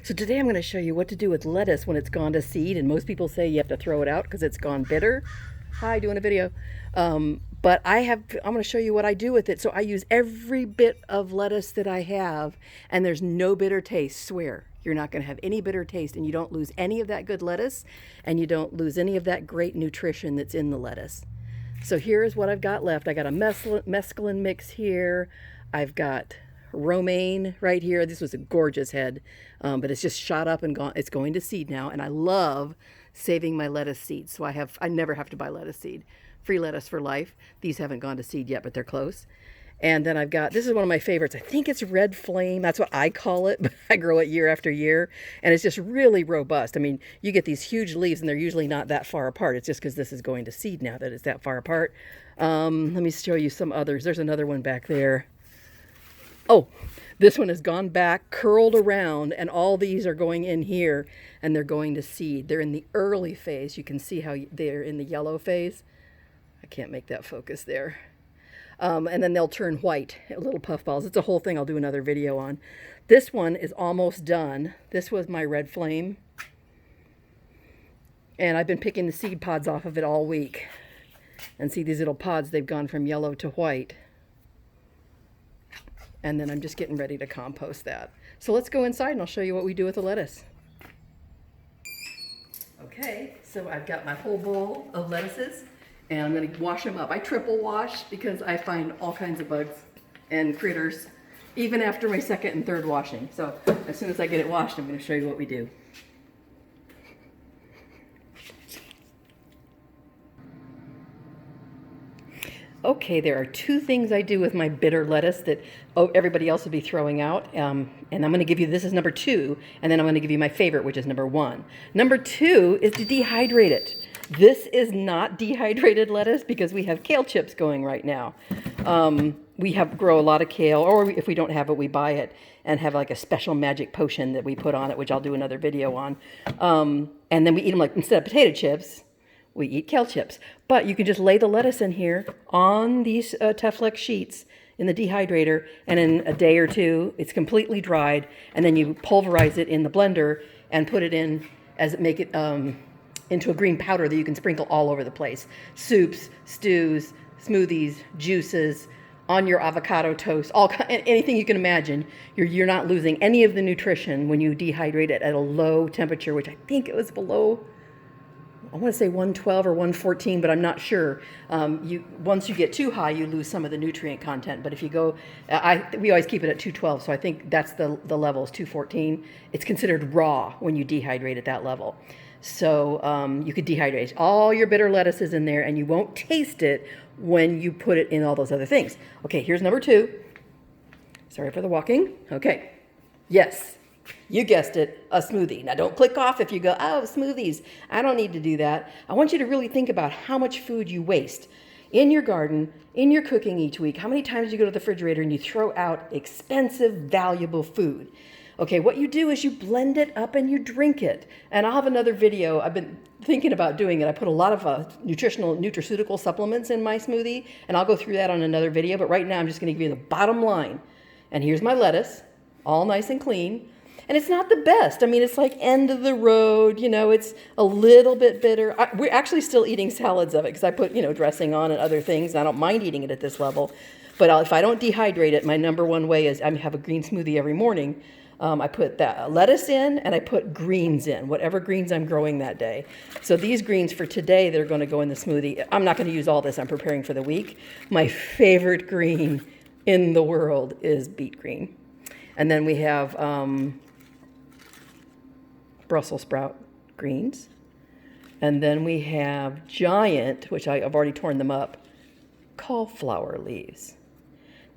So today I'm going to show you what to do with lettuce when it's gone to seed, and most people say you have to throw it out because it's gone bitter. Hi, doing a video. But I'm going to show you what I do with it. So I use every bit of lettuce that I have, and there's no bitter taste, swear. You're not going to have any bitter taste, and you don't lose any of that good lettuce, and you don't lose any of that great nutrition that's in the lettuce. So here's what I've got left. I got a mesclun mix here. I've got romaine right here. This was a gorgeous head, but it's just shot up and gone. It's going to seed now, and I love saving my lettuce seeds. So I never have to buy lettuce seed. Free lettuce for life. These haven't gone to seed yet, but they're close. And then I've got, this is one of my favorites. I think it's red flame. That's what I call it, but I grow it year after year. And it's just really robust. I mean, you get these huge leaves and they're usually not that far apart. It's just because this is going to seed now that it's that far apart. Let me show you some others. There's another one back there. Oh, this one has gone back, curled around, and all these are going in here and they're going to seed. They're in the early phase. You can see how they're in the yellow phase. I can't make that focus there. And then they'll turn white, little puff balls. It's a whole thing I'll do another video on. This one is almost done. This was my red flame. And I've been picking the seed pods off of it all week. And see these little pods, they've gone from yellow to white. And then I'm just getting ready to compost that. So let's go inside and I'll show you what we do with the lettuce. Okay, so I've got my whole bowl of lettuces. And I'm going to wash them up. I triple wash because I find all kinds of bugs and critters even after my second and third washing. So as soon as I get it washed, I'm going to show you what we do. Okay, there are two things I do with my bitter lettuce that everybody else would be throwing out. And I'm going to give you, this is number 2, and then I'm going to give you my favorite, which is number 1. Number 2 is to dehydrate it. This is not dehydrated lettuce because we have kale chips going right now. We grow a lot of kale, or if we don't have it, we buy it and have like a special magic potion that we put on it, which I'll do another video on. And then we eat them like, instead of potato chips, we eat kale chips. But you can just lay the lettuce in here on these Teflex sheets in the dehydrator, and in a day or two, it's completely dried, and then you pulverize it in the blender and put it in make it into a green powder that you can sprinkle all over the place. Soups, stews, smoothies, juices, on your avocado toast, anything you can imagine. You're not losing any of the nutrition when you dehydrate it at a low temperature, which I think it was below, I want to say 112 or 114, but I'm not sure. Once you get too high, you lose some of the nutrient content. But if you go, we always keep it at 212, so I think that's the level is 214. It's considered raw when you dehydrate at that level. So you could dehydrate all your bitter lettuces in there, and you won't taste it when you put it in all those other things. Okay, here's number 2. Sorry for the walking. Okay, yes, you guessed it, a smoothie. Now don't click off if you go, oh, smoothies. I don't need to do that. I want you to really think about how much food you waste in your garden, in your cooking each week. How many times you go to the refrigerator and you throw out expensive, valuable food? Okay, what you do is you blend it up and you drink it. And I'll have another video. I've been thinking about doing it. I put a lot of nutraceutical supplements in my smoothie, and I'll go through that on another video. But right now, I'm just going to give you the bottom line. And here's my lettuce, all nice and clean. And it's not the best. I mean, it's like end of the road. You know, it's a little bit bitter. We're actually still eating salads of it because I put, dressing on and other things. I don't mind eating it at this level. But if I don't dehydrate it, my number one way is I have a green smoothie every morning. I put that lettuce in, and I put greens in, whatever greens I'm growing that day. So these greens for today, they're going to go in the smoothie. I'm not going to use all this. I'm preparing for the week. My favorite green in the world is beet green. And then we have Brussels sprout greens. And then we have giant, which I've already torn them up, cauliflower leaves.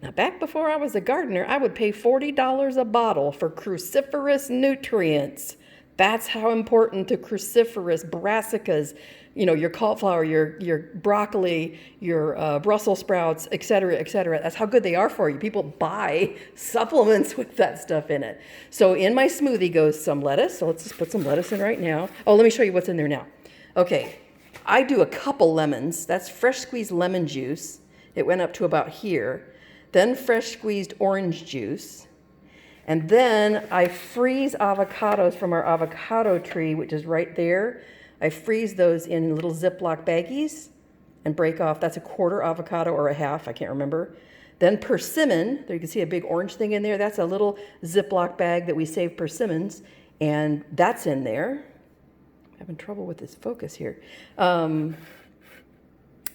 Now, back before I was a gardener, I would pay $40 a bottle for cruciferous nutrients. That's how important the cruciferous brassicas, your cauliflower, your broccoli, your Brussels sprouts, et cetera, that's how good they are for you. People buy supplements with that stuff in it. So in my smoothie goes some lettuce. So let's just put some lettuce in right now. Oh, let me show you what's in there now. Okay, I do a couple lemons. That's fresh squeezed lemon juice. It went up to about here. Then fresh squeezed orange juice. And then I freeze avocados from our avocado tree, which is right there. I freeze those in little Ziploc baggies and break off. That's a quarter avocado or a half, I can't remember. Then persimmon, there you can see a big orange thing in there. That's a little Ziploc bag that we save persimmons, and that's in there. I'm having trouble with this focus here.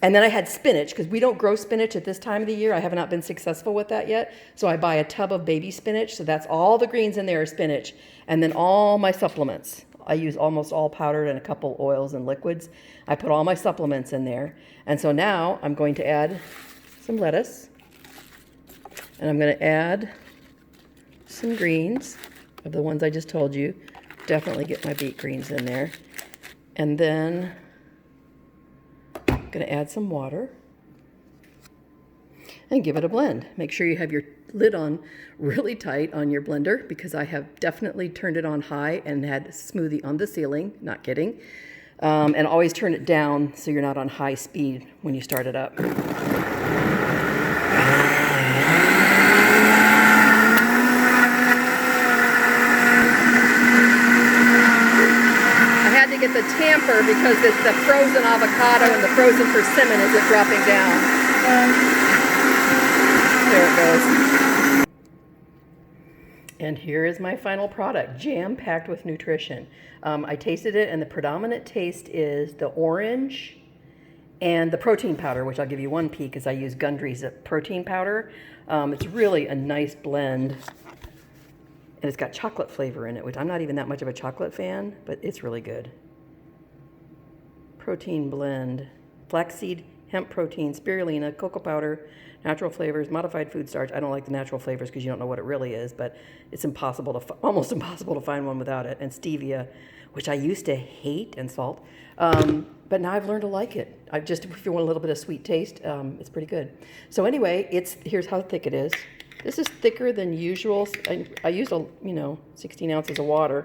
And then I had spinach, because we don't grow spinach at this time of the year. I have not been successful with that yet. So I buy a tub of baby spinach. So that's all the greens in there are spinach. And then all my supplements. I use almost all powdered and a couple oils and liquids. I put all my supplements in there. And so now I'm going to add some lettuce. And I'm going to add some greens of the ones I just told you. Definitely get my beet greens in there. And then I'm going to add some water and give it a blend. Make sure you have your lid on really tight on your blender, because I have definitely turned it on high and had smoothie on the ceiling, not kidding. And always turn it down so you're not on high speed when you start it up. Get the tamper because it's the frozen avocado and the frozen persimmon as it's dropping down. There it goes. And here is my final product, jam-packed with nutrition. I tasted it, and the predominant taste is the orange and the protein powder, which I'll give you one peek because I use Gundry's protein powder. It's really a nice blend. And it's got chocolate flavor in it, which I'm not even that much of a chocolate fan, but it's really good. Protein blend, flaxseed, hemp protein, spirulina, cocoa powder, natural flavors, modified food starch. I don't like the natural flavors because you don't know what it really is, but it's almost impossible to find one without it. And stevia, which I used to hate, and salt, but now I've learned to like it. If you want a little bit of sweet taste, it's pretty good. So anyway, here's how thick it is. This is thicker than usual. I use 16 ounces of water,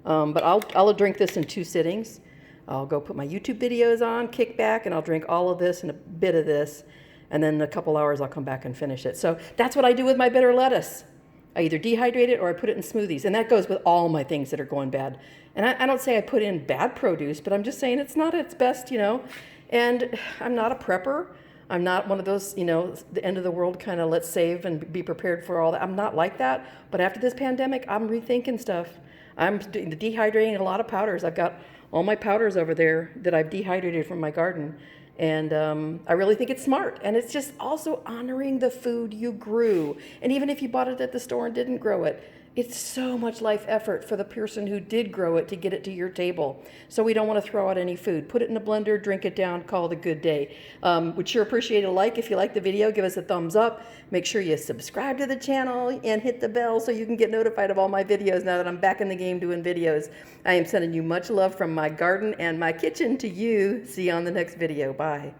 but I'll drink this in 2 sittings. I'll go put my YouTube videos on, kick back, and I'll drink all of this and a bit of this, and then in a couple hours I'll come back and finish it. So that's what I do with my bitter lettuce. I either dehydrate it or I put it in smoothies, and that goes with all my things that are going bad. And I don't say I put in bad produce, but I'm just saying it's not its best, and I'm not a prepper. I'm not one of those, the end of the world kind of let's save and be prepared for all that. I'm not like that. But after this pandemic, I'm rethinking stuff. I'm dehydrating a lot of powders. I've got all my powders over there that I've dehydrated from my garden. And I really think it's smart. And it's just also honoring the food you grew. And even if you bought it at the store and didn't grow it, it's so much life effort for the person who did grow it to get it to your table. So we don't want to throw out any food. Put it in a blender, drink it down, call it a good day. Would sure appreciate a like. If you like the video, give us a thumbs up. Make sure you subscribe to the channel and hit the bell so you can get notified of all my videos now that I'm back in the game doing videos. I am sending you much love from my garden and my kitchen to you. See you on the next video. Bye.